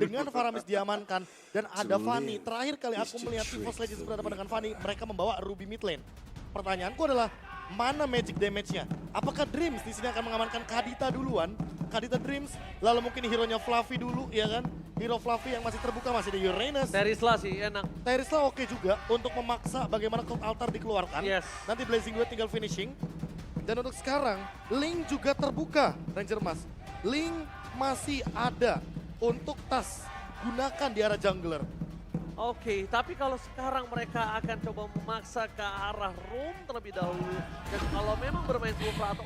dengan Faramis diamankan dan ada Fanny. Terakhir kali aku melihat EVOS Legends berhadapan dengan Fanny, mereka membawa Ruby mid lane. Pertanyaanku adalah, mana magic damage-nya? Apakah Dreams di sini akan mengamankan Kadita duluan? Kadita Dreams, lalu mungkin hero-nya Fluffy dulu, ya kan? Hero Fluffy yang masih terbuka, masih ada Uranus. Terisla sih enak. Terisla oke juga untuk memaksa bagaimana Cult Altar dikeluarkan. Yes. Nanti Blazing Duet tinggal finishing. Dan untuk sekarang, Link juga terbuka, Ranger Mas. Link masih ada untuk tas. Gunakan di arah jungler. Oke, tapi kalau sekarang mereka akan coba memaksa ke arah room terlebih dahulu. Dan kalau memang bermain full atau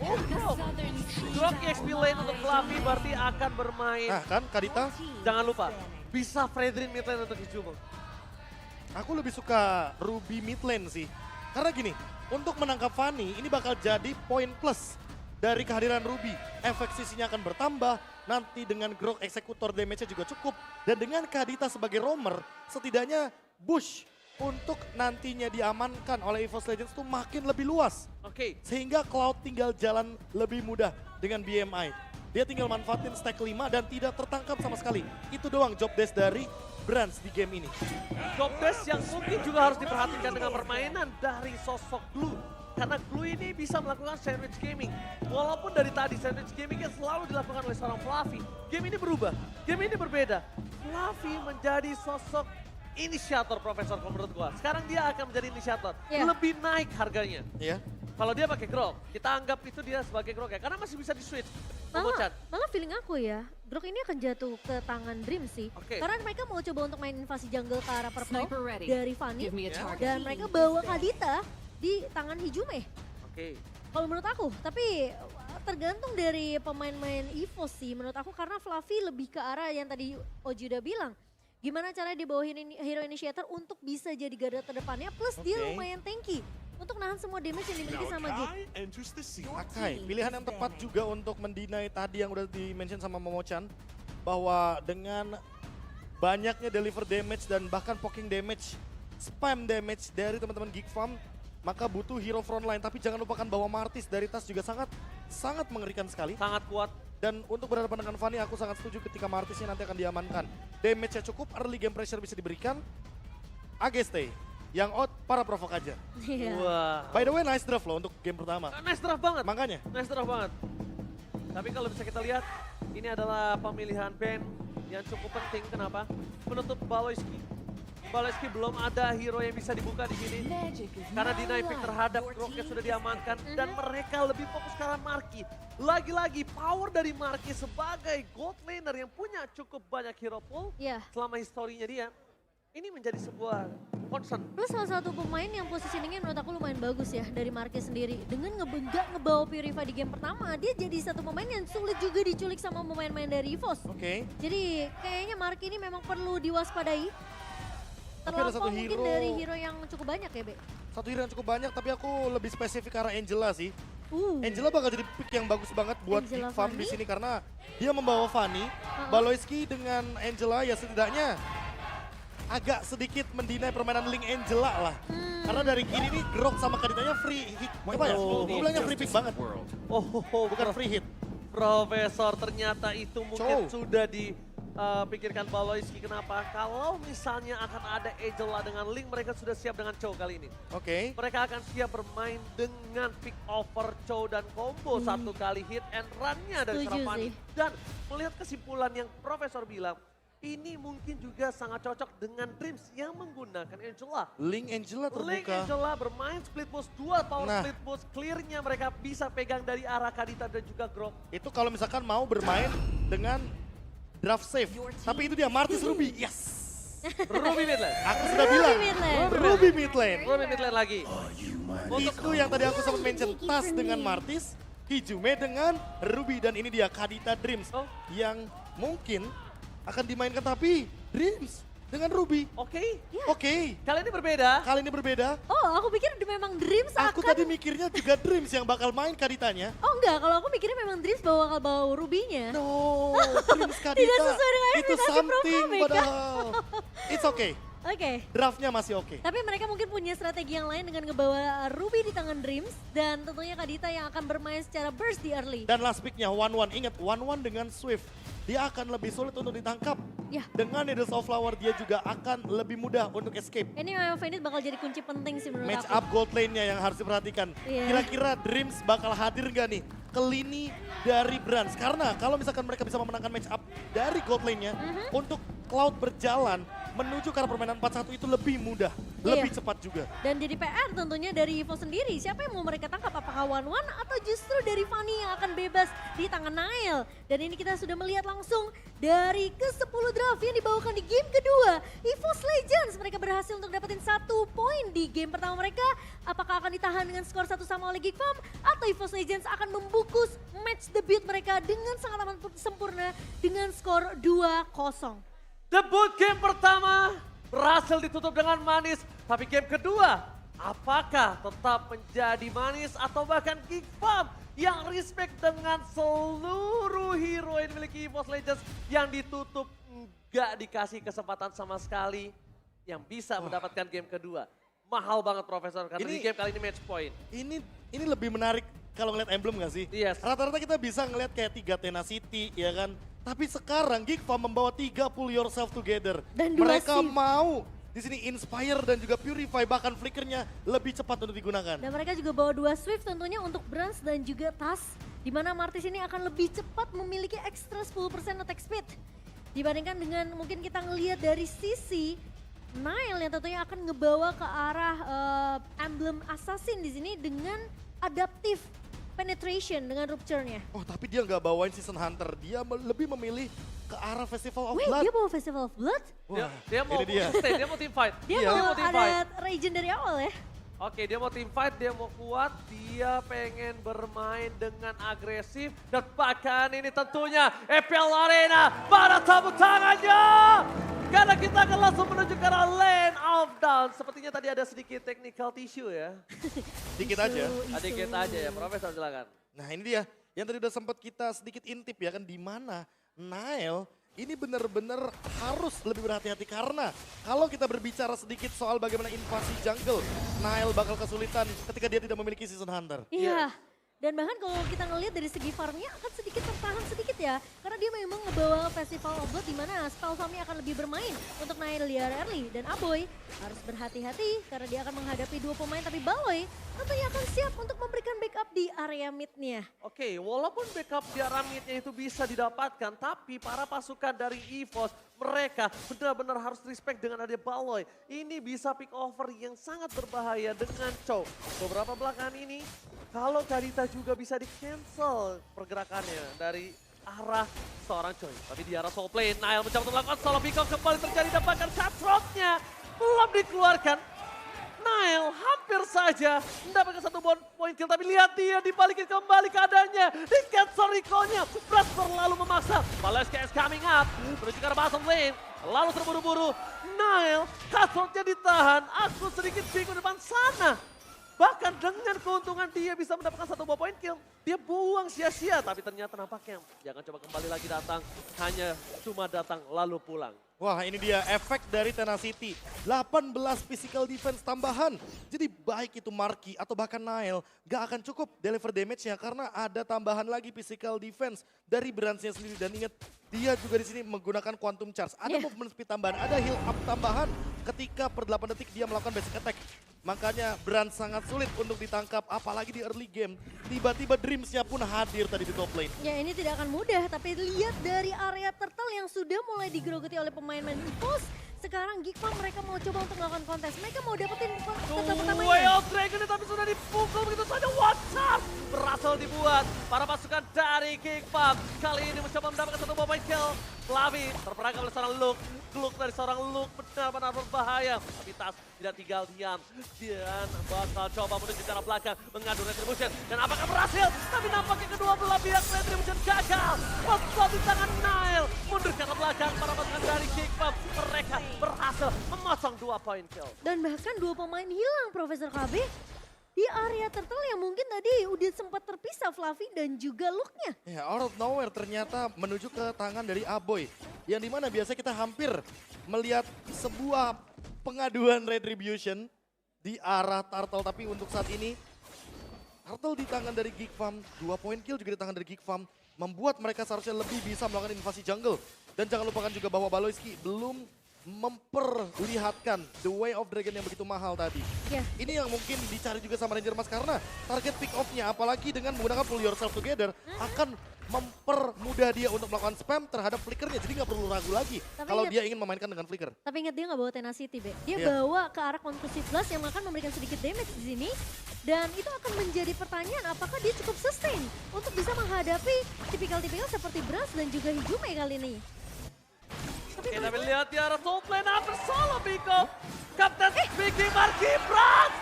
Grok XP lane untuk Fluffy berarti akan bermain. Nah kan, Kadita, Jangan lupa, bisa Fredrin mid lane untuk Hijumo. aku lebih suka Ruby mid lane sih. Karena gini, untuk menangkap Fanny ini bakal jadi poin plus dari kehadiran Ruby. Efek sisinya akan bertambah, nanti dengan Grok eksekutor damage-nya juga cukup. Dan dengan Kadita sebagai roamer, setidaknya bush untuk nantinya diamankan oleh EVOS Legends itu makin lebih luas. Oke, Sehingga Cloud tinggal jalan lebih mudah dengan BMI. Dia tinggal manfaatin stack 5 dan tidak tertangkap sama sekali. Itu doang job desk dari Brands di game ini. job desk yang mungkin juga harus diperhatikan dengan permainan dari sosok Glue. Karena Glue ini bisa melakukan sandwich gaming. Walaupun dari tadi sandwich gaming yang selalu dilakukan oleh seorang Fluffy. Game ini berubah, game ini berbeda. Fluffy menjadi sosok inisiator Profesor kalau menurut gua. Sekarang dia akan menjadi inisiator. Iya. Lebih naik harganya. Ya. Kalau dia pakai Grok, kita anggap itu dia sebagai Grok ya. Karena masih bisa di-switch. Momo-chan. Malah feeling aku ya, Grok ini akan jatuh ke tangan Dream sih. Oke. Karena mereka mau coba untuk main invasi jungle ke arah purple Sniper ready. dari Fanny. Give me a Ya. target. Dan mereka bawa Kadita di tangan Hijume. Oke. Kalau menurut aku, tapi tergantung dari pemain-pemain EVOS sih menurut aku. Karena Fluffy lebih ke arah yang tadi Oji udah bilang. Gimana cara dia bawa hero initiator untuk bisa jadi garda terdepannya. Plus dia Oke. lumayan tanky. Untuk nahan semua damage yang dimiliki sama Git. Akai, pilihan yang tepat juga untuk mendinai tadi yang udah di-mention sama Momo-chan. Bahwa dengan banyaknya deliver damage dan bahkan poking damage, spam damage dari teman-teman Geek Farm, maka butuh hero frontline. Tapi jangan lupakan bahwa Martis dari tas juga sangat mengerikan sekali. Sangat kuat. Dan untuk berhadapan dengan Fanny, aku sangat setuju ketika Martisnya nanti akan diamankan. Damage-nya cukup, early game pressure bisa diberikan. AGST, yang out, para provok aja. Iya. Wah. By the way, nice draft loh untuk game pertama. Nice draft banget. Makanya, Nice draft banget. Tapi kalau bisa kita lihat, ini adalah pemilihan band yang cukup penting. Kenapa? Menutup Baloyski. Baloyski belum ada hero yang bisa dibuka di sini. Karena deny pick terhadap Groknya sudah diamankan. Dan mereka lebih fokus ke arah Marky. Lagi-lagi power dari Marky sebagai gold laner yang punya cukup banyak hero pool. Iya. Selama historinya dia. Ini menjadi sebuah concern. Plus salah satu pemain yang positioningnya menurut aku lumayan bagus ya dari Marquez sendiri. Dengan ngebawa Purify di game pertama, dia jadi satu pemain yang sulit juga diculik sama pemain-pemain dari EVOS. oke. Jadi kayaknya Marquez ini memang perlu diwaspadai. Tapi ada satu Terlampau mungkin hero- dari hero yang cukup banyak ya, Be? Satu hero yang cukup banyak, tapi aku lebih spesifik ke arah Angela sih. Uh. Angela bakal jadi pick yang bagus banget buat Angela Geek Farm di Fanny? sini karena dia membawa Fanny, Baloyski dengan Angela ya setidaknya agak sedikit mendinai permainan Link Angela lah. Karena dari kiri nih Grok sama Kaditanya free hit. Apa ya? Oh. Gue bilangnya free pick banget. Oh, Bukan free hit. Profesor ternyata itu mungkin Cow. sudah dipikirkan Baloyski. Kenapa? Kalau misalnya akan ada Angela dengan Link, mereka sudah siap dengan Chow kali ini. Oke. Mereka akan siap bermain dengan pick over Chow dan combo satu kali hit and run-nya dari Setuju Serapani. sih. Dan melihat kesimpulan yang Profesor bilang, ini mungkin juga sangat cocok dengan Dreams yang menggunakan Angela. Link Angela Link terbuka. Angela bermain split push, dua power Nah. split push. Clear-nya mereka bisa pegang dari arah Kadita dan juga Grok. Itu kalau misalkan mau bermain dengan draft save. Tapi itu dia Martis Ruby. Yes. Ruby mid lane. Aku sudah bilang. mid lane. Ruby mid lane. Ruby mid lane lagi. Itu yang tadi aku sempat mention, Tas dengan Martis, Hijume dengan Ruby, dan ini dia Kadita Dreams Oh. yang mungkin akan dimainkan, tapi Dreams dengan Ruby. Oke. Oke, Kali ini berbeda. kali ini berbeda. Oh, aku pikir memang Dreams Aku akan... tadi mikirnya juga Dreams yang bakal main Kaditanya. Oh enggak, kalau aku mikirnya memang Dreams bakal bawa Ruby-nya. No, Dreams Kadita. Tidak sesuai dengan Itu ekspektasi something Prof. Mega. padahal. It's okay. Oke. Draftnya masih oke. Tapi mereka mungkin punya strategi yang lain dengan ngebawa Ruby di tangan Dreams. Dan tentunya Kadita yang akan bermain secara burst di early. Dan last picknya 1-1, ingat 1-1 dengan Swift. Dia akan lebih sulit untuk ditangkap. Ya. Dengan Needles of Flower dia juga akan lebih mudah untuk escape. Ini memang Fenit bakal jadi kunci penting sih menurut Match aku. up gold lane-nya yang harus diperhatikan. Iya. Kira-kira Dreams bakal hadir nggak nih ke lini dari Brands? Karena kalau misalkan mereka bisa memenangkan match up dari gold lane-nya, untuk Cloud berjalan menuju ke arah permainan 4-1 itu lebih mudah, lebih Iya. cepat juga. Dan jadi PR tentunya dari Evo sendiri. Siapa yang mau mereka tangkap? Apakah One atau justru dari Fanny yang akan bebas di tangan Nail? Dan ini kita sudah melihat langsung dari ke-10 draft yang dibawakan di game kedua. EVOS Legends mereka berhasil untuk dapetin 1 poin di game pertama mereka. Apakah akan ditahan dengan skor 1 sama oleh Geek Farm? Atau EVOS Legends akan membungkus match debut mereka dengan sangat amat sempurna dengan skor 2-0. Debut game pertama berhasil ditutup dengan manis, tapi game kedua apakah tetap menjadi manis atau bahkan Geek Farm yang respect dengan seluruh hero yang dimiliki EVOS Legends yang ditutup nggak dikasih kesempatan sama sekali yang bisa mendapatkan game kedua. Mahal banget Profesor karena di game kali ini match point. Ini lebih menarik kalau ngeliat emblem gak sih? Yes. Rata-rata kita bisa ngeliat kayak 3 Tenacity ya kan. Tapi sekarang Geek Farm membawa 3 Pull Yourself Together. Dan 2 mereka shift. mau di sini Inspire dan juga Purify bahkan flickernya lebih cepat untuk digunakan. Dan mereka juga bawa 2 Swift tentunya untuk Brands dan juga Tas. Di mana Martis ini akan lebih cepat memiliki ekstra 10% attack speed. Dibandingkan dengan mungkin kita ngelihat dari sisi Nile yang tentunya akan ngebawa ke arah emblem assassin di sini dengan adaptive penetration dengan rupture-nya. Oh tapi dia nggak bawain Season Hunter, dia lebih memilih ke arah Festival of Wait, Blood. dia bawa Festival of Blood? Dia, dia mau ini dia. sustain, dia mau team fight. Dia Iya. mau team fight. ada region dari awal ya? Oke, dia mau team fight, dia mau kuat, dia pengen bermain dengan agresif. Dan bahkan ini tentunya EPL Arena pada tepuk tangannya. Karena kita akan langsung menuju ke arah lane of down. Sepertinya tadi ada sedikit technical tissue ya. Dikit aja. Sedikit aja ya, Profesor silakan. Nah ini dia, yang tadi udah sempat kita sedikit intip ya kan, di mana Nile ini benar-benar harus lebih berhati-hati karena kalau kita berbicara sedikit soal bagaimana invasi jungle, Nile bakal kesulitan ketika dia tidak memiliki Season Hunter. Iya. Dan bahkan kalau kita ngelihat dari segi farmnya akan sedikit tertahan sedikit ya. Karena dia memang ngebawa Festival of Blood di mana spell farmnya akan lebih bermain untuk Nile di area early. Dan Aboy harus berhati-hati karena dia akan menghadapi 2 pemain. Tapi Baloy tentunya akan siap untuk memberikan backup di area mid-nya. Oke, walaupun backup di arah mid-nya itu bisa didapatkan, tapi para pasukan dari EVOS, mereka benar-benar harus respect dengan ada Baloy. Ini bisa pick over yang sangat berbahaya dengan Chow. Beberapa belakangan ini, kalau Kadita juga bisa di-cancel pergerakannya dari arah seorang Choi. Tapi di arah soul plane, Nile mencoba untuk melakukan solo pick off kembali terjadi dan bahkan cutthroat-nya belum dikeluarkan. Nile hampir saja mendapatkan 1 point kill, tapi lihat dia dibalikin kembali keadaannya. Di cancel recall-nya, Blast terlalu memaksa. Valeska is coming up, menuju ke arah bottom lane. Lalu terburu-buru, Nile cutthroat-nya ditahan. Aku sedikit bingung depan sana. Bahkan dengan keuntungan dia bisa mendapatkan 1 buah point kill, dia buang sia-sia. Tapi ternyata nampaknya jangan coba kembali lagi datang, hanya cuma datang lalu pulang. Wah ini dia efek dari Tenacity, 18 physical defense tambahan. Jadi baik itu Marky atau bahkan Nile gak akan cukup deliver damage-nya karena ada tambahan lagi physical defense dari Brands-nya sendiri. Dan ingat dia juga di sini menggunakan Quantum Charge, ada movement speed tambahan, ada heal up tambahan ketika per 8 detik dia melakukan basic attack. Makanya Brands sangat sulit untuk ditangkap apalagi di early game. Tiba-tiba Dreams-nya pun hadir tadi di top lane. Ya ini tidak akan mudah, tapi lihat dari area turtle yang sudah mulai digerogoti oleh pemain-pemain EVOS. Sekarang Geek Farm mereka mau coba untuk melakukan kontes. Mereka mau dapetin kontes pertamanya. Way of Dragon ini tapi sudah dipukul begitu saja. WhatsApp berhasil dibuat. Para pasukan dari Geek Farm kali ini mencoba mendapatkan 1 buah point kill. Flavi terperangkap oleh seorang Luke. Gluk dari seorang Luke benar-benar berbahaya. Tapi Tas tidak tinggal diam. Dan bakal coba menuju ke arah belakang mengadu Retribution. Dan apakah berhasil? Tapi nampaknya kedua belah pihak Retribution gagal. Wassail di tangan Nile. Mundur ke arah belakang para pasukan dari Geek Farm. Mereka berhasil memotong 2 point kill. Dan bahkan 2 pemain hilang, Profesor KB. di area turtle yang mungkin tadi udah sempat terpisah Fluffy dan juga Luke-nya. Ya, out of nowhere ternyata menuju ke tangan dari Aboy. Yang dimana biasa kita hampir melihat sebuah pengaduan retribution di arah Turtle. Tapi untuk saat ini, Turtle di tangan dari Geek Farm, 2 point kill juga di tangan dari Geek Farm. Membuat mereka seharusnya lebih bisa melakukan invasi jungle. Dan jangan lupakan juga bahwa Baloyski belum memperlihatkan The Way of Dragon yang begitu mahal tadi. Ya. Ini yang mungkin dicari juga sama Ranger Mas karena target pick off-nya apalagi dengan menggunakan Pull Yourself Together akan mempermudah dia untuk melakukan spam terhadap flickernya. Jadi nggak perlu ragu lagi kalau dia ingin memainkan dengan flicker. Tapi ingat dia nggak bawa Tenacity, Be. Dia Iya. bawa ke arah Conclusive Blast yang akan memberikan sedikit damage di sini. Dan itu akan menjadi pertanyaan apakah dia cukup sustain untuk bisa menghadapi tipikal-tipikal seperti Brass dan juga Hijume kali ini. Oke, tapi lihat di arah top lane hampir solo Biko. Kapten speaking Marky Brans.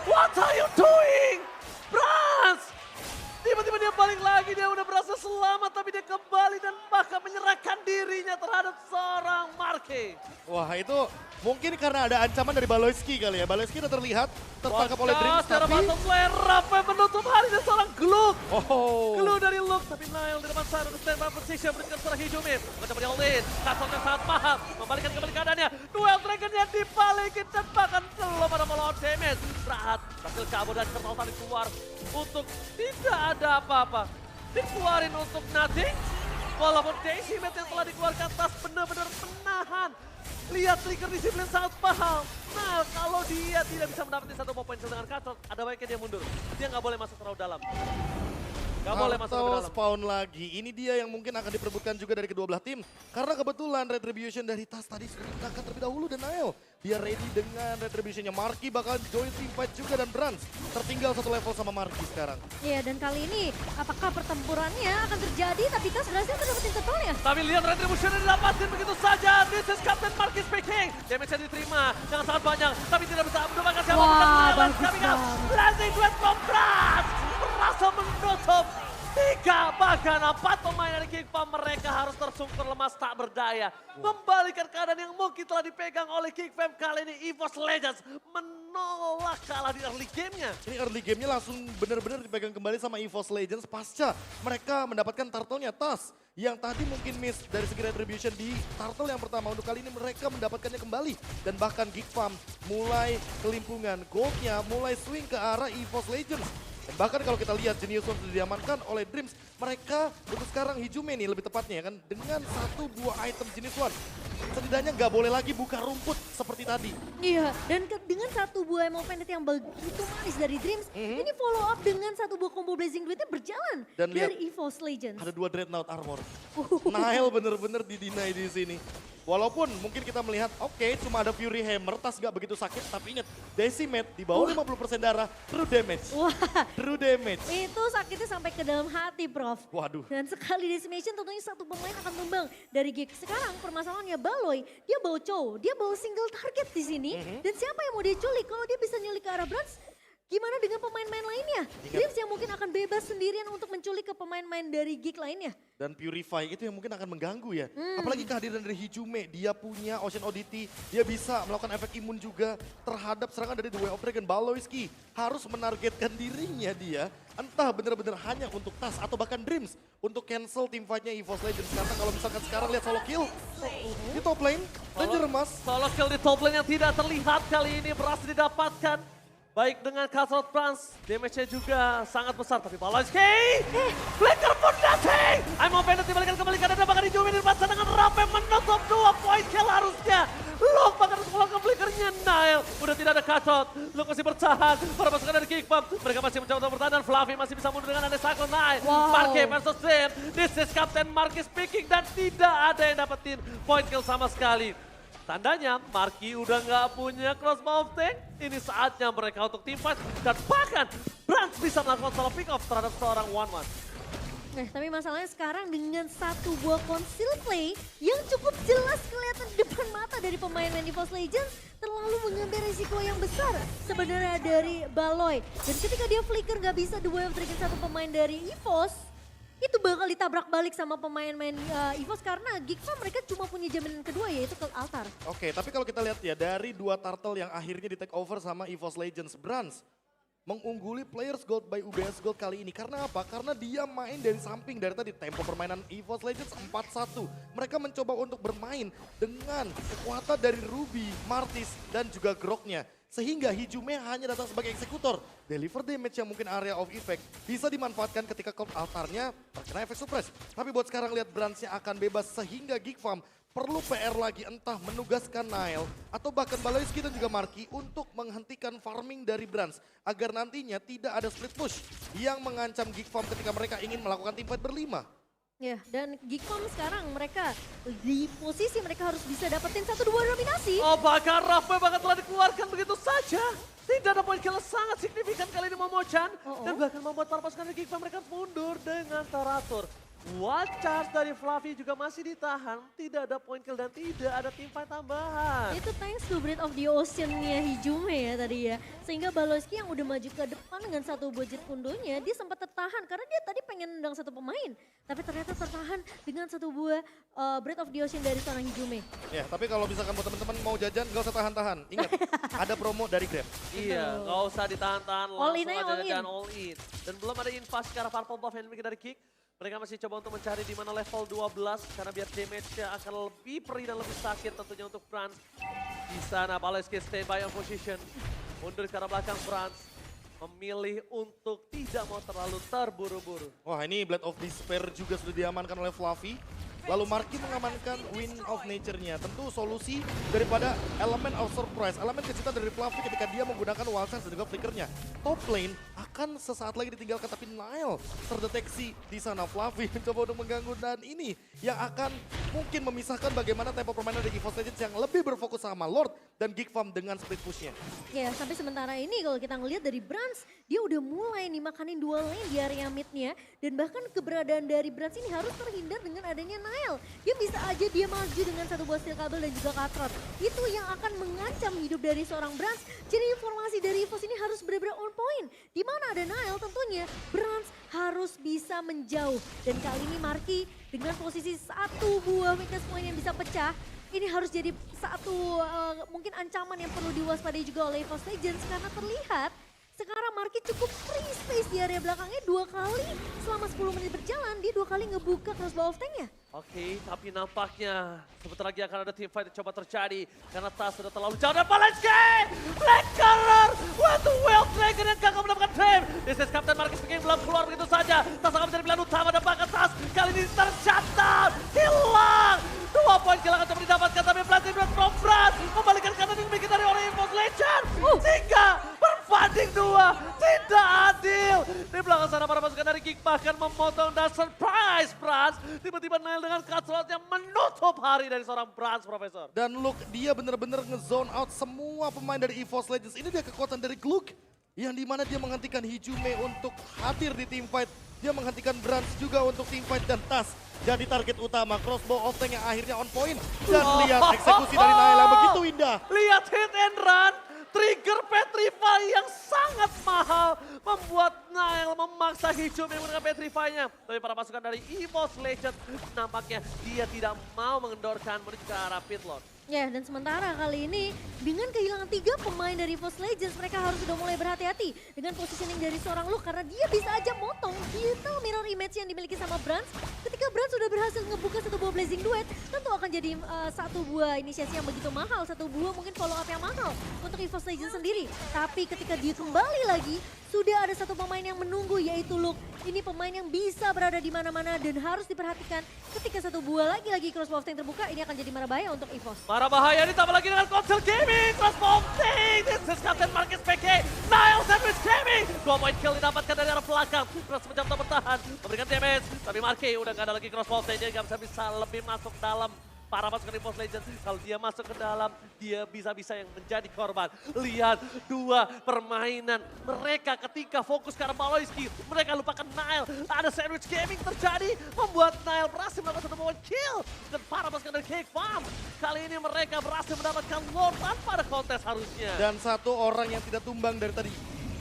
What are you doing? Brans! Tiba-tiba dia balik lagi, dia udah berasa selamat tapi dia kembali dan bahkan menyerahkan dirinya terhadap seorang Marky. Wah itu mungkin karena ada ancaman dari Baloyski kali ya. Baloyski udah terlihat tertangkap oleh Dreams Secara tapi... bottom lane, Rafa menutup hari dan seorang Gluk. Oh. Clue dari Luke, tapi Nile di depan sana untuk stand by position berikan seorang Hijume. Mencoba di all-in, Kasonnya sangat paham, membalikan kembali keadaannya. Duel Dragonnya dibalikin dan bahkan belum ada melawan damage. Berat, berhasil kabur dan Turtle tadi keluar untuk tidak ada apa-apa. Dikeluarin untuk nothing. Walaupun Daisy Mate yang telah dikeluarkan tas benar-benar menahan. Lihat Flicker disiplin sangat paham. Nah, kalau dia tidak bisa mendapatkan satu poin dengan Katot, ada baiknya dia mundur. Dia nggak boleh masuk terlalu dalam. Nggak boleh masuk ke Atau dalam. spawn lagi. Ini dia yang mungkin akan diperebutkan juga dari kedua belah tim. Karena kebetulan Retribution dari Tas tadi sudah digunakan terlebih dahulu dan Nael. Dia ready dengan Retributionnya. Marky bakal join team fight juga dan Brans tertinggal satu level sama Marky sekarang. Iya, dan kali ini apakah pertempurannya akan terjadi tapi Tas berhasil mendapatin turtle-nya? Tapi lihat Retribution yang didapatkan begitu saja. This is Captain Marky speaking. Damage-nya diterima dengan sangat banyak. Tapi tidak bisa mendapatkan siapa. Wah, bagus banget. Blazing Duet from Brans. Berasa menutup. 3 bahkan 4 pemain dari Geek Farm mereka harus tersungkur lemas tak berdaya. Membalikan keadaan yang mungkin telah dipegang oleh Geek Farm kali ini. EVOS Legends menolak kalah di early game-nya. Ini early game-nya langsung benar-benar dipegang kembali sama EVOS Legends pasca mereka mendapatkan turtle-nya Tas. Yang tadi mungkin miss dari segi Retribution di turtle yang pertama. Untuk kali ini mereka mendapatkannya kembali. Dan bahkan Geek Farm mulai kelimpungan. Gold-nya mulai swing ke arah EVOS Legends. Dan bahkan kalau kita lihat Genius One sudah diamankan oleh Dreams, mereka untuk sekarang Hijume nih lebih tepatnya kan dengan 1-2 item Genius One. Setidaknya nggak boleh lagi buka rumput seperti tadi. Iya, dan dengan satu buah emo pendek yang begitu manis dari Dreams, ini follow up dengan satu buah combo Blazing Duitnya berjalan Dan lihat, dari EVOS Legends. Ada 2 Dreadnought Armor. Nile bener-bener didinai di sini. Walaupun mungkin kita melihat, oke, cuma ada Fury Hammer, Tas nggak begitu sakit. Tapi ingat, Decimate di bawah 50% darah, true damage. Wah, True damage. itu sakitnya sampai ke dalam hati, Prof. Waduh. Dan sekali decimation tentunya satu pemain akan tumbang dari Geek. Sekarang permasalahannya Baloy, dia bawa Chow, dia bawa single target di sini. Dan siapa yang mau dia culik? Kalau dia bisa nyulik ke arah Brans, gimana dengan pemain-pemain lainnya? Dreams yang mungkin akan bebas sendirian untuk menculik ke pemain-pemain dari Geek lainnya. Dan Purify itu yang mungkin akan mengganggu ya. Apalagi kehadiran dari Hijume, dia punya Ocean Oddity, dia bisa melakukan efek imun juga terhadap serangan dari The Way of Dragon. Baloyski harus menargetkan dirinya dia, entah benar-benar hanya untuk Tas atau bahkan Dreams untuk cancel team fight-nya EVOS Legends. Karena kalau misalkan sekarang lihat solo kill di top lane, Ranger Mas. Solo kill di top lane yang tidak terlihat kali ini berhasil didapatkan. Baik dengan Cutthroat Brans, damage-nya juga sangat besar. Tapi Baloyski, Flicker pun nothing. I'm Open dibalikan kembali karena bahkan Hijume di depan sana dengan Rafe menutup 2 point kill harusnya. Luke bahkan harus keluar ke flickernya Nile. Udah tidak ada Cutthroat, Luke masih bertahan. Para pasukan dari Geek Farm, mereka masih mencoba untuk bertahan dan Fluffy masih bisa mundur dengan Anesako Nile. Wow. Marky versus Dream, this is Captain Marky speaking dan tidak ada yang dapetin point kill sama sekali. Tandanya Marky udah nggak punya crossbow of tank. Ini saatnya mereka untuk team fight. Dan bahkan Brans bisa melakukan solo pick off terhadap seorang 1-1. Nah, tapi masalahnya sekarang dengan satu buah conceal play yang cukup jelas kelihatan di depan mata dari pemain EVOS Legends terlalu mengambil risiko yang besar sebenarnya dari Baloy. Dan ketika dia flicker nggak bisa The Way of Dragon satu pemain dari EVOS, itu bakal ditabrak balik sama pemain-pemain EVOS karena Geek Farm mereka cuma punya jaminan kedua yaitu ke altar. Oke, tapi kalau kita lihat ya dari 2 turtle yang akhirnya di take over sama EVOS Legends, Brans mengungguli Players Gold by UBS Gold kali ini. Karena apa? Karena dia main dari samping dari tadi tempo permainan EVOS Legends 4-1. Mereka mencoba untuk bermain dengan kekuatan dari Ruby, Martis, dan juga Groknya. Sehingga Hijume hanya datang sebagai eksekutor. Deliver damage yang mungkin area of effect bisa dimanfaatkan ketika cloud altarnya terkena efek suppress. Tapi buat sekarang lihat Brands-nya akan bebas sehingga Geek Farm perlu PR lagi entah menugaskan Nile atau bahkan Baloyski dan juga Marky untuk menghentikan farming dari Brands agar nantinya tidak ada split push yang mengancam Geek Farm ketika mereka ingin melakukan teamfight berlima. Ya, dan Geek Farm sekarang mereka di posisi mereka harus bisa dapetin 1-2 dominasi. Oh, bahkan Rafa bahkan telah dikeluarkan begitu saja. Tidak ada poin kill sangat signifikan kali ini Momochan. Dan bahkan membuat para pasukan dari Geek Farm mereka mundur dengan teratur. Watch charge dari Fluffy juga masih ditahan. Tidak ada point kill dan tidak ada teamfight tambahan. Itu thanks to Breath of the Ocean-nya Hijume ya tadi ya. Sehingga Baloyski yang udah maju ke depan dengan satu budget pundonya, dia sempat tertahan karena dia tadi pengen nendang satu pemain. Tapi ternyata tertahan dengan satu buah Breath of the Ocean dari seorang Hijume. Ya, tapi kalau misalkan buat teman-teman mau jajan gak usah tahan-tahan. Ingat, ada promo dari Grab. Iya, nggak usah ditahan-tahan, All in langsung aja, aja all in. dan all in. Dan belum ada invasi secara purple buff yang dimiliki dari Kick. Mereka masih coba untuk mencari di mana level 12 karena biar damage-nya akan lebih perih dan lebih sakit tentunya untuk Franz. Di sana Baloyski standby on position. Mundur ke arah belakang Franz. Memilih untuk tidak mau terlalu terburu-buru. Wah, ini Blade of Despair juga sudah diamankan oleh Fluffy. Lalu Marky mengamankan Wind of Nature-nya. Tentu solusi daripada elemen of surprise, elemen kejutan dari Fluffy ketika dia menggunakan Wild Sense dan juga flickernya. Top lane akan sesaat lagi ditinggalkan, tapi Nile terdeteksi di sana. Fluffy mencoba untuk mengganggu dan ini yang akan mungkin memisahkan bagaimana tempo permainan dari EVOS Legends yang lebih berfokus sama Lord dan Geek Farm dengan split push-nya. Ya, sampai sementara ini kalau kita ngelihat dari Brands, dia udah mulai nih makanin dua lane di area mid-nya. Dan bahkan keberadaan dari Brands ini harus terhindar dengan adanya Nile. Dia bisa aja dia maju dengan satu buah steel kabel dan juga Katrot. Itu yang akan mengancam hidup dari seorang Brands. Jadi informasi dari EVOS ini harus benar-benar on point. Di mana ada Nile tentunya Brands harus bisa menjauh. Dan kali ini Marky dengan posisi satu buah weakness point yang bisa pecah. Ini harus jadi satu mungkin ancaman yang perlu diwaspadai juga oleh EVOS Legends karena terlihat sekarang Marky cukup free space di area belakangnya 2 kali selama 10 menit berjalan dia 2 kali ngebuka crossbow of tanknya. Oke, tapi nampaknya sebentar lagi akan ada teamfight yang coba terjadi karena Tas sudah terlalu jauh dan Baloyski! Black Color! What the Wild Dragon yang gagal mendapatkan frame! This is Captain Marcus King belum keluar begitu saja. Tas akan menjadi pilihan utama dan bahkan Tas kali ini tercatat! Hilang! 2 poin kill akan coba didapatkan tapi Platinum Blood from Brand membalikan kanan yang dimiliki dari oleh EVOS Legends. Sehingga berbanding 2, tidak adil. Di belakang sana para pasukan dari Geek bahkan memotong dan surprise Brand. Tiba-tiba Nile dengan cutthroat yang menutup hari dari seorang Brand, Profesor. Dan look, dia benar-benar nge-zone out semua pemain dari EVOS Legends. Ini dia kekuatan dari Gluk. Yang dimana dia menghentikan Hijume untuk hadir di teamfight. Dia menghentikan Brands juga untuk teamfight dan Tas jadi target utama. Crossbow of Tank yang akhirnya on point. Dan lihat eksekusi dari Nile yang begitu indah. Lihat hit and run. Trigger Petrify yang sangat mahal membuat Nile memaksa Hijume menggunakan Petrify-nya. Tapi para pasukan dari EVOS Legends nampaknya dia tidak mau mengendorkan menuju ke arah pit lord. Ya, dan sementara kali ini dengan kehilangan 3 pemain dari EVOS Legends, mereka harus sudah mulai berhati-hati dengan positioning dari seorang Luke karena dia bisa aja motong digital mirror image yang dimiliki sama Brands. Ketika Brands sudah berhasil ngebuka satu buah Blazing Duet, tentu akan jadi satu buah inisiasi yang begitu mahal, satu buah mungkin follow up yang mahal untuk EVOS Legends sendiri. Tapi ketika dia kembali lagi, sudah ada satu pemain yang menunggu yaitu Luke. Ini pemain yang bisa berada di mana-mana dan harus diperhatikan ketika satu buah lagi crossbow of tank terbuka, ini akan jadi marah bahaya untuk EVOS. Marah bahaya ditambah lagi dengan Console Gaming, crossbow of tank. This is Captain Marcus PK, Nile Sandwich Gaming. 2 point kill didapatkan dari arah belakang. Terus mencoba bertahan, memberikan damage. Tapi Marky udah gak ada lagi crossbow of tank, dia gak bisa lebih masuk dalam. Para pasukan EVOS Legends, kalau dia masuk ke dalam, dia bisa-bisa yang menjadi korban. Lihat 2 permainan mereka ketika fokus ke arah Baloyski. Mereka lupakan Nile. Ada sandwich gaming terjadi, membuat Nile berhasil mendapatkan 1 kill. Dan para pasukan dari Geek Farm, kali ini mereka berhasil mendapatkan Lord tanpa ada kontes harusnya. Dan satu orang yang tidak tumbang dari tadi,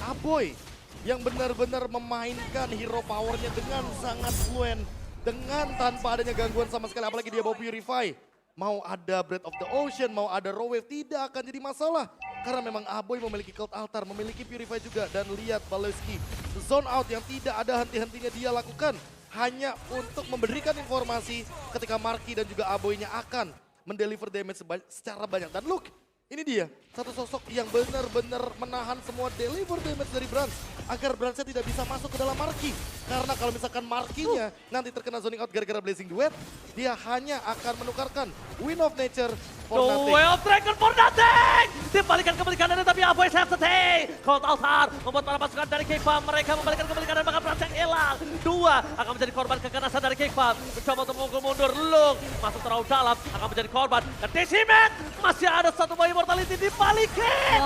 Aboy. Yang benar-benar memainkan hero powernya dengan sangat fluent. Dengan tanpa adanya gangguan sama sekali, apalagi dia bawa Purify. mau ada Breath of the Ocean, mau ada Raw Wave tidak akan jadi masalah. Karena memang Aboy memiliki Cult Altar, memiliki Purify juga. Dan lihat Baloyski, zone out yang tidak ada henti-hentinya dia lakukan. Hanya untuk memberikan informasi ketika Marky dan juga Aboynya akan mendeliver damage secara banyak. Dan look, ini dia, satu sosok yang benar-benar menahan semua deliver damage dari Brans. Agar Bransnya tidak bisa masuk ke dalam Marky. Karena kalau misalkan Marky-nya nanti terkena zoning out gara-gara Blazing Duet, dia hanya akan menukarkan Wind of Nature for nothing. Duel Dragon for nothing! Dibalikan kembali kanan tapi Aboy hesitate. Cold Altar membuat para pasukan dari K-Pop. Mereka membalikan kembali kanan bahkan Brans yang hilang. Dua akan menjadi korban keganasan dari K-Pop. Mencoba untuk memukul mundur. Lung masuk terlalu dalam akan menjadi korban. Dan Decimet masih ada satu buah immortality dibalikin.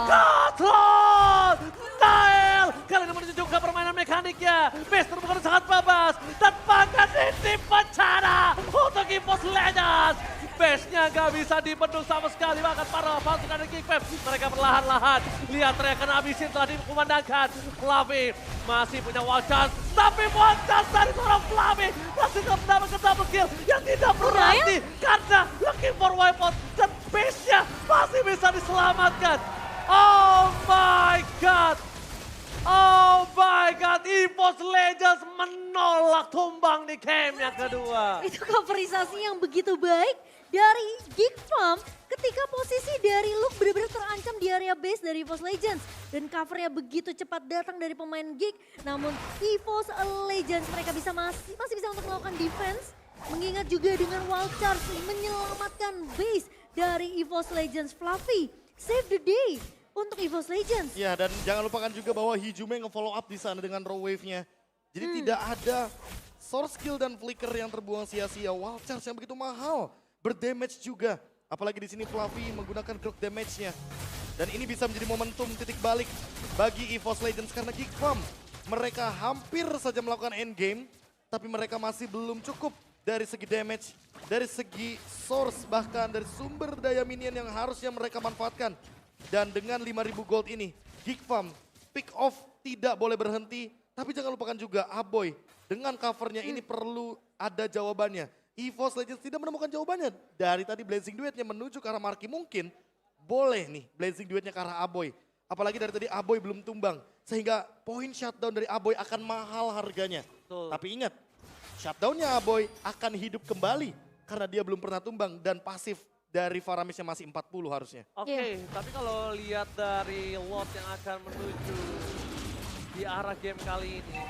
Gatlon! Nail! Kali ini menunjukkan permainan mekaniknya. Base terbuka sangat bebas. Dan bahkan intip bencana untuk EVOS Legends. Base-nya gak bisa dibendung sama sekali. Bahkan para pasukan dari Kickfam. Mereka perlahan-lahan. Lihat teriakan abisin telah dikumandangkan. Fluffy masih punya wild chance. Tapi wild chance dari seorang Fluffy masih tetap mendapatkan double kill yang tidak berarti. Karena looking for wipeout. Dan base-nya masih bisa diselamatkan. Oh my god. Oh my god, EVOS Legends menolak tumbang di game yang kedua. Itu coverisasi yang begitu baik dari Geek Farm ketika posisi dari Luke benar-benar terancam di area base dari EVOS Legends. Dan covernya begitu cepat datang dari pemain Geek. Namun EVOS Legends mereka masih bisa untuk melakukan defense. Mengingat juga dengan Wild Charge menyelamatkan base dari EVOS Legends. Fluffy, save the day untuk EVOS Legends. Ya, dan jangan lupakan juga bahwa Hijume nge-follow up di sana dengan Raw Wave-nya. Jadi tidak ada source skill dan flicker yang terbuang sia-sia. Wild Charge yang begitu mahal, berdamage juga. Apalagi di sini Fluffy menggunakan cloak damage-nya. Dan ini bisa menjadi momentum titik balik bagi EVOS Legends karena Geek Farm. Mereka hampir saja melakukan endgame, tapi mereka masih belum cukup dari segi damage, dari segi source, bahkan dari sumber daya minion yang harusnya mereka manfaatkan. Dan dengan 5.000 gold ini, Geek Farm pick off tidak boleh berhenti. Tapi jangan lupakan juga Aboy dengan covernya ini perlu ada jawabannya. EVOS Legends tidak menemukan jawabannya. Dari tadi Blazing Duetnya menuju ke arah Marky mungkin boleh nih Blazing Duetnya ke arah Aboy. Apalagi dari tadi Aboy belum tumbang. Sehingga poin shutdown dari Aboy akan mahal harganya. Betul. Tapi ingat, shutdownnya Aboy akan hidup kembali karena dia belum pernah tumbang dan pasif dari Faramisnya masih 40 harusnya. Oke, tapi kalau lihat dari lot yang akan menuju di arah game kali ini,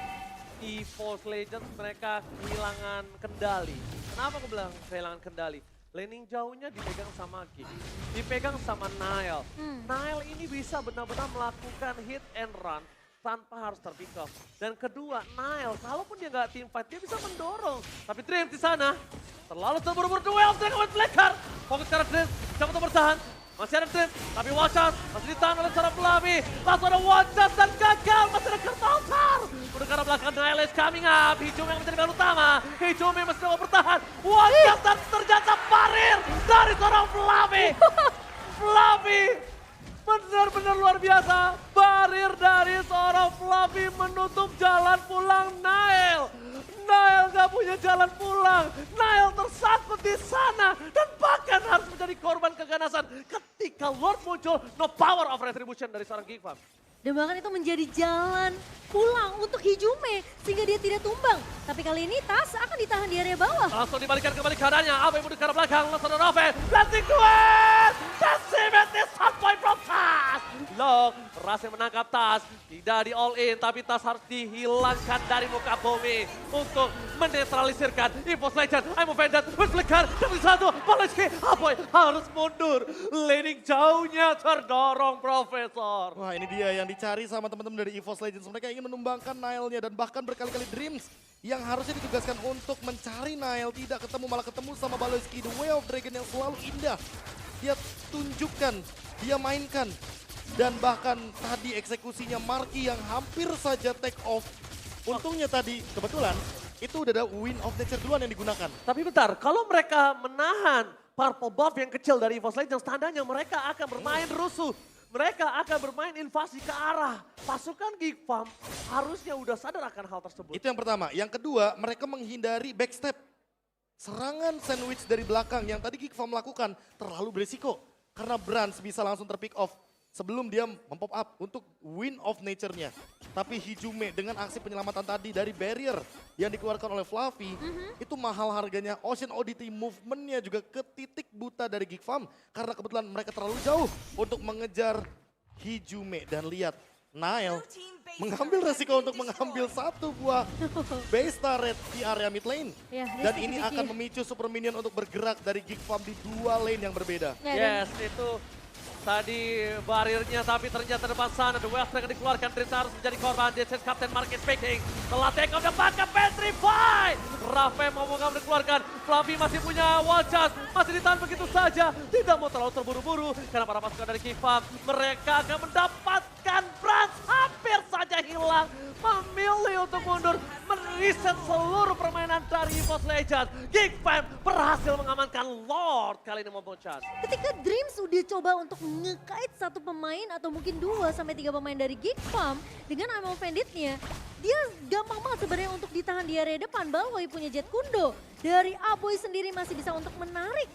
EVOS Legends mereka kehilangan kendali. Kenapa aku bilang kehilangan kendali? Laning jauhnya dipegang sama Geek, dipegang sama Nile. Nile ini bisa benar-benar melakukan hit and run tanpa harus terpick off. Dan kedua, Nile, kalaupun dia nggak team fight, dia bisa mendorong. Tapi Dream di sana, terlalu terburu-buru duel dengan Flicker. Fokus ke arah Dream, coba untuk bertahan. Masih ada Dream, tapi Watchers masih ditahan oleh seorang Fluffy. Langsung ada Watchers dan gagal, masih ada Kertaltar. Udah ke arah belakang, Nile is coming up. Hijume yang menjadi bahan utama. Hijume masih coba bertahan. Watchers dan ternyata parir dari seorang Fluffy. Fluffy benar-benar luar biasa. Barir dari seorang Fluffy menutup jalan pulang Nile. Nile gak punya jalan pulang. Nile tersangkut di sana. Dan bahkan harus menjadi korban keganasan. Ketika Lord muncul, no power of retribution dari seorang Geek Farm. Dan bahkan itu menjadi jalan pulang untuk Hijume sehingga dia tidak tumbang. Tapi kali ini Tas akan ditahan di area bawah. Langsung dibalikan kembali keadaannya. Aboy mundur ke arah belakang. Langsung ada Raven. Blessing duet. Dan Simet is 1 point from Tas. Long berhasil menangkap Tas. Tidak di all in. Tapi Tas harus dihilangkan dari muka bumi. Untuk menetralisirkan EVOS Legends. I'm offended. With Flicker. Demi satu. Baloyski. Aboy harus mundur. Laning jauhnya terdorong Profesor. Wah, ini dia yang dicari sama teman-teman dari EVOS Legends. Mereka ingin menumbangkan Nile-nya dan bahkan berkali-kali Dreams yang harusnya ditugaskan untuk mencari Nile tidak ketemu, malah ketemu sama Baloyski. The Way of Dragon yang selalu indah. Dia tunjukkan, dia mainkan. Dan bahkan tadi eksekusinya Marky yang hampir saja take off. Untungnya tadi kebetulan itu udah ada Wind of Nature duluan yang digunakan. Tapi bentar, kalau mereka menahan purple buff yang kecil dari EVOS Legends, tandanya mereka akan bermain rusuh. Mereka akan bermain invasi ke arah pasukan Geek Farm. Harusnya udah sadar akan hal tersebut. Itu yang pertama. Yang kedua, mereka menghindari backstep. serangan sandwich dari belakang yang tadi Geekfarm lakukan terlalu berisiko. Karena Brans bisa langsung terpick off sebelum dia mempop up untuk win of nature-nya. Tapi Hijume dengan aksi penyelamatan tadi dari barrier yang dikeluarkan oleh Fluffy, itu mahal harganya. Ocean Oddity movement-nya juga ke titik buta dari Geekfarm. Karena kebetulan mereka terlalu jauh untuk mengejar Hijume. Dan lihat, Nile mengambil resiko untuk mengambil satu buah base turret di area mid lane. Ya, Dan risky, ini risky. akan memicu super minion untuk bergerak dari Geekfarm di 2 lane yang berbeda. Ya, dan Yes, itu tadi barirnya, tapi ternyata depan sana The West yang dikeluarkan. Dreams harus menjadi korban. This is Captain Market speaking. Telah take off the backup petrify. Rafe mau dikeluarkan. Fluffy masih punya wall charge, masih ditahan begitu saja. Tidak mau terlalu terburu-buru karena para pasukan dari Geekfarm mereka akan mendapatkan Brans hampir saja hilang. Memilih untuk mundur, meriset seluruh permainan dari EVOS Legends. Geekfarm berhasil mengamankan Lord kali ini maupun Chan. ketika Dreams udah coba untuk ngekait satu pemain atau mungkin 2 sampai 3 pemain dari Geekfarm dengan Ammo Bandit-nya, dia gampang banget sebenarnya untuk ditahan di area depan. Balwoi punya Jet Kundo. Dari Aboy sendiri masih bisa untuk menarik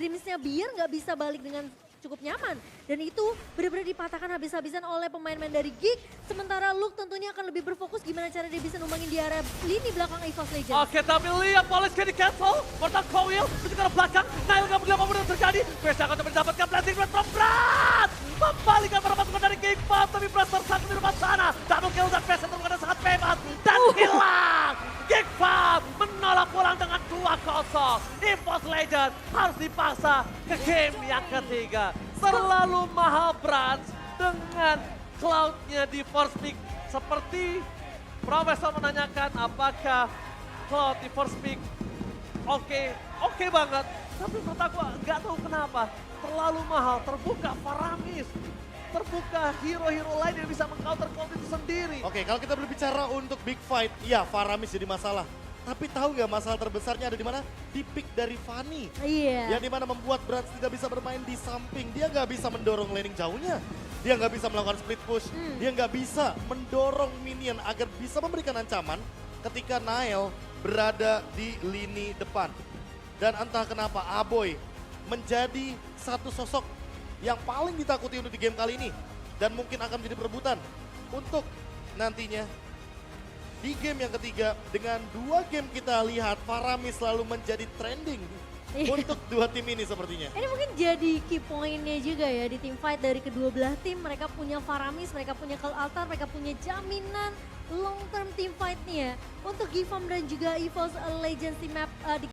Dreams-nya biar nggak bisa balik dengan cukup nyaman. Dan itu benar-benar dipatahkan habis-habisan oleh pemain-pemain dari Geek. Sementara Luke tentunya akan lebih berfokus gimana cara dia bisa numbangin di area lini belakang EVOS Legends. Oke, tapi lihat Poliski di cancel. Mortal Coil itu ke belakang. Nail nggak peduli apapun yang terjadi. Quest akan mendapatkan blessing red from Brad. Membalikan para pasukan dari Geekfarm. Tapi Brad tersangkut di depan sana. Double kill dan Quest itu sangat bebas. Dan hilang. Geekfarm menolak pulang dengan 2-0. EVOS Legends harus dipaksa ke game yang ketiga. Terlalu mahal Brad dengan Cloud-nya di first pick. Seperti Profesor menanyakan apakah Cloud di first pick oke banget. Tapi menurut aku nggak tahu kenapa terlalu mahal. Terbuka Faramis, terbuka hero-hero lain yang bisa meng-counter Cloud itu sendiri. Oke, kalau kita berbicara untuk big fight, ya Faramis jadi masalah. Tapi tahu nggak masalah terbesarnya ada di mana? Di pick dari Fanny. Iya. Yang dimana membuat Brans tidak bisa bermain di samping. Dia nggak bisa mendorong laning jauhnya. Dia nggak bisa melakukan split push. Dia nggak bisa mendorong minion agar bisa memberikan ancaman ketika Nile berada di lini depan. Dan entah kenapa Aboy menjadi satu sosok yang paling ditakuti untuk di game kali ini. Dan mungkin akan menjadi perebutan untuk nantinya di game yang ketiga. Dengan 2 game kita lihat Faramis selalu menjadi trending untuk 2 tim ini sepertinya. Ini mungkin jadi key point-nya juga ya di tim fight dari kedua belah tim. Mereka punya Faramis, mereka punya Call Altar, mereka punya jaminan long term team fight-nya. Untuk Geekfarm dan juga EVOS Legends di map di